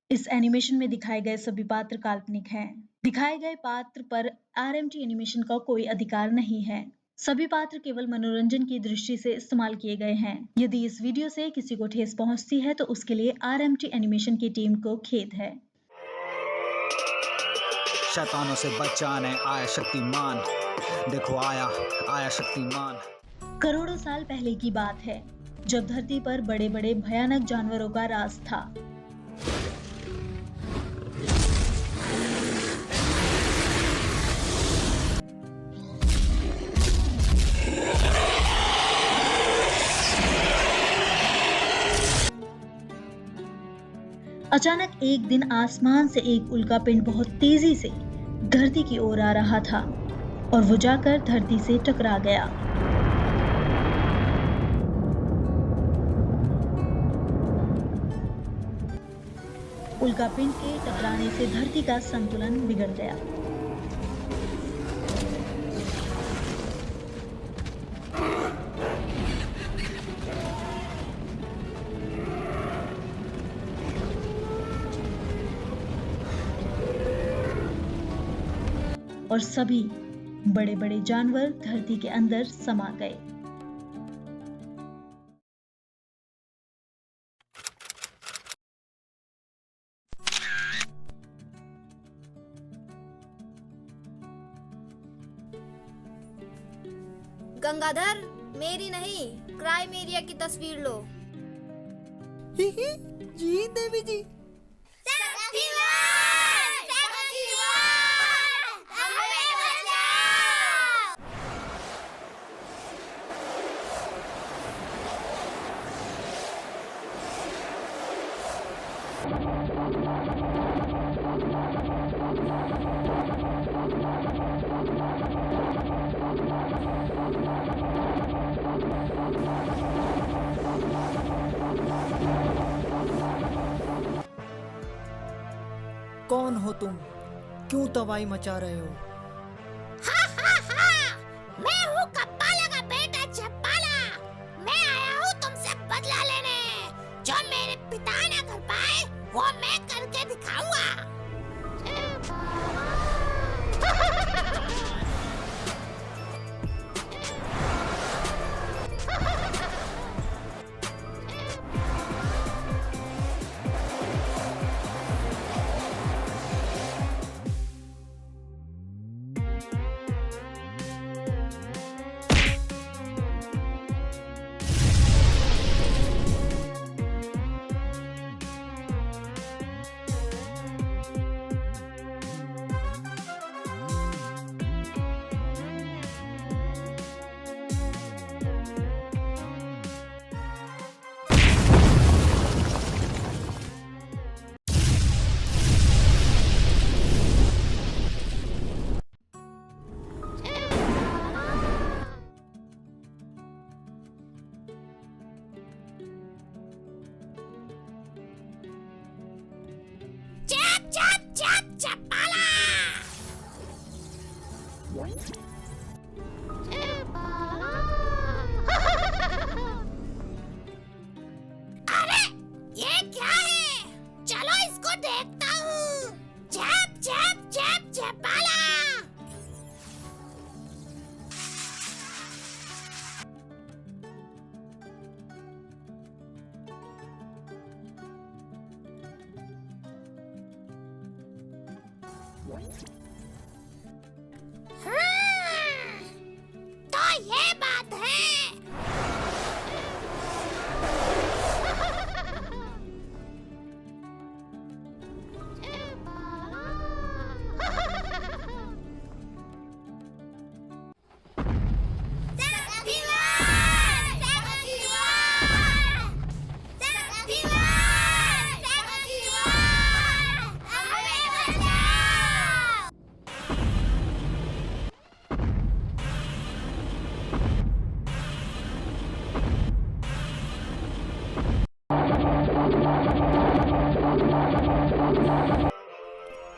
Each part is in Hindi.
इस एनिमेशन में दिखाए गए सभी पात्र काल्पनिक हैं। दिखाए गए पात्र पर आरएमटी एनिमेशन का कोई अधिकार नहीं है। सभी पात्र केवल मनोरंजन की दृष्टि से इस्तेमाल किए गए हैं। यदि इस वीडियो से किसी को ठेस पहुंचती है तो उसके लिए आरएमटी एनिमेशन की टीम को खेद है। शैतानों से बचाने आया शक्तिमान, देखो आया शक्तिमान। करोड़ों साल पहले की बात है, जब धरती पर बड़े बड़े भयानक जानवरों का राज था। अचानक एक दिन आसमान से एक उल्कापिंड बहुत तेजी से धरती की ओर आ रहा था और वो जाकर धरती से टकरा गया। उल्कापिंड के टकराने से धरती का संतुलन बिगड़ गया। और सभी बड़े बड़े जानवर धरती के अंदर समा गए। गंगाधर, मेरी नहीं, क्राइम एरिया की तस्वीर लो। जी देवी जी। कौन हो तुम? क्यों तबाही मचा रहे हो? मैं हूँ कप्पाला का बेटा झप्पाला। मैं आया हूँ तुमसे बदला लेने। जो मेरे पिता ना कर पाए वो मैं करके दिखाऊंगा। अरे ये क्या है? चलो इसको देखता हूँ। झप झप झप झपाला। तो ये बात है।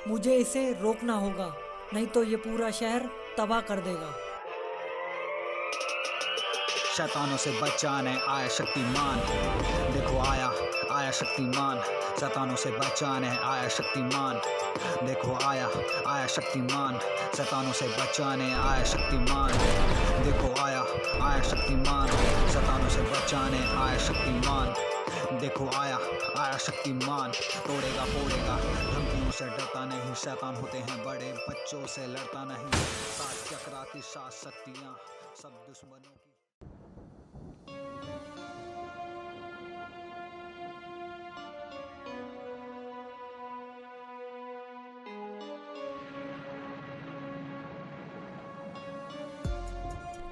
मुझे इसे रोकना होगा, नहीं तो ये पूरा शहर तबाह कर देगा। शैतानों से बचाने आया शक्तिमान। देखो आया आया शक्तिमान, शैतानों से बचाने आया शक्तिमान। देखो आया आया शक्तिमान, शैतानों से बचाने आया शक्तिमान। देखो आया आया शक्तिमान, शैतानों से बचाने आया शक्तिमान। देखो आया आया शक्तिमान, तोड़ेगा फोड़ेगा, धमकियों से डरता नहीं, शैतान होते हैं बड़े, बच्चों से लड़ता नहीं, सात चक्राती सात शक्तियाँ सब दुश्मनों की।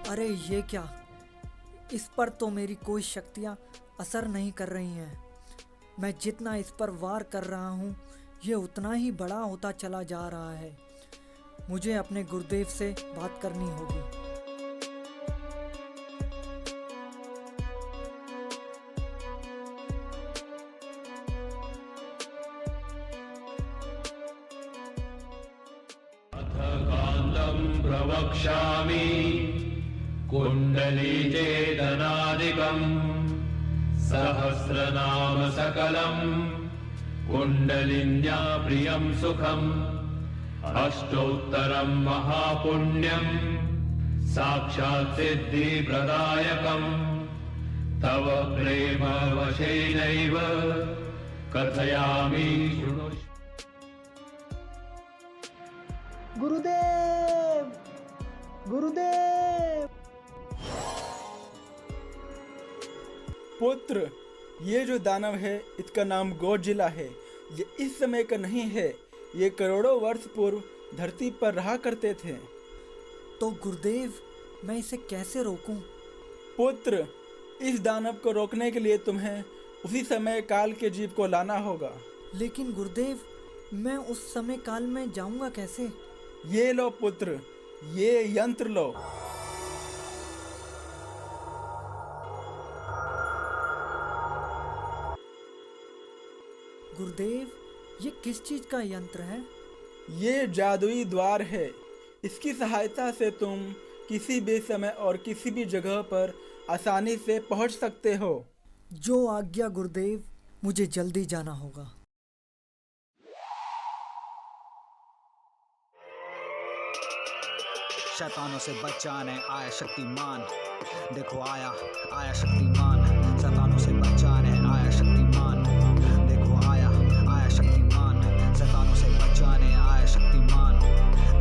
अरे ये क्या, इस पर तो मेरी कोई शक्तियाँ असर नहीं कर रही हैं। मैं जितना इस पर वार कर रहा हूँ ये उतना ही बड़ा होता चला जा रहा है। मुझे अपने गुरुदेव से बात करनी होगी। कान्तं प्रवक्ष्यामि कुण्डली चेतनादिकम् सहस्रनाम सकलम् कुण्डलिन्या प्रियं सुखम् अष्टोत्तरं महापुण्यम् साक्षात् सिद्धिप्रदायकम् तव प्रेम वशेनैव कथयामि शृणुष्व। गुरुदेव, गुरुदेव। पुत्र, ये जो दानव है इसका नाम गोजिला है। ये इस समय का नहीं है, ये करोड़ों वर्ष पूर्व धरती पर रहा करते थे। तो गुरुदेव, मैं इसे कैसे रोकूं? पुत्र, इस दानव को रोकने के लिए तुम्हें उसी समय काल के जीव को लाना होगा। लेकिन गुरुदेव, मैं उस समय काल में जाऊंगा कैसे? ये लो पुत्र, ये यंत्र लो। गुरुदेव, ये किस चीज का यंत्र है? ये जादुई द्वार है। इसकी सहायता से तुम किसी भी समय और किसी भी जगह पर आसानी से पहुंच सकते हो। जो आज्ञा गुरुदेव, मुझे जल्दी जाना होगा। शैतानों से बचाने आया शक्तिमान। देखो आया आया शक्तिमान, शैतानों से बचाने आया शक्तिमान। देखो आया आया शक्तिमान, शैतानों से बचाने आया शक्तिमान।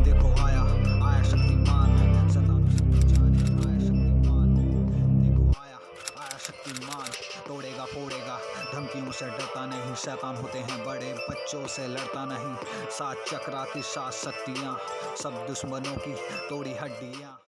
देखो आया आया शक्तिमान, शैतानों से बचाने आया शक्तिमान। देखो आया आया शक्तिमान, तोड़ेगा फोड़ेगा, धमकियों से डरता नहीं, शैतान होते हैं बड़े, बच्चों से लड़ता नहीं, सात चक्राती सात शक्तियाँ सब दुश्मनों की तोड़ी हड्डियाँ।